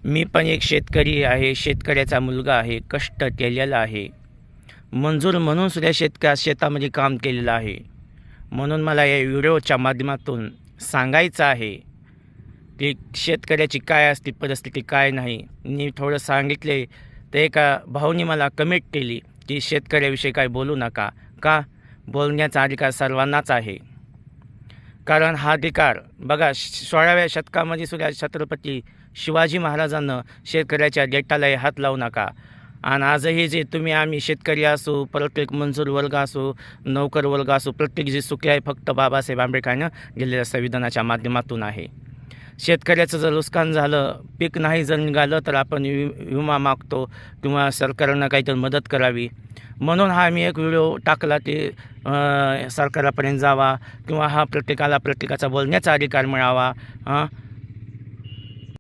मी पण एक शेतकरी आहे, शेतकऱ्याचा मुलगा आहे, कष्ट केलेला आहे. मजूर म्हणून सुद्धा शेतामध्ये काम केलेलं आहे. म्हणून मला या व्हिडिओच्या माध्यमातून सांगायचं आहे, की शेतकऱ्याची काय असते परिस्थिती, काय नाही. मी थोडं सांगितले, तर एका भाऊनी मला कमेंट केली, की शेतकऱ्याविषयी काय बोलू नका. का? बोलण्याचा अधिकार सर्वांनाच आहे. कारण हा अधिकार बघा 16व्या शतकामध्ये सुद्धा छत्रपती शिवाजी महाराजांनं शेतकऱ्याच्या डेटालाही हात लावू नका. आणि आजही जे आम्ही शेतकरी असो, प्रत्येक मजूर वर्ग असो, नोकर वर्ग असो, प्रत्येक जे सुखी आहे फक्त बाबासाहेब आंबेडकरांनं दिलेल्या संविधानाच्या माध्यमातून आहे. शेतकऱ्याचं जर नुकसान झालं, पीक नाही जर निघालं, तर आपण विमा मागतो किंवा सरकारनं काहीतरी मदत करावी. म्हणून हा मी एक व्हिडिओ टाकला, ते सरकारापर्यंत जावा किंवा हा प्रत्येकाचा बोलण्याचा अधिकार मिळावा.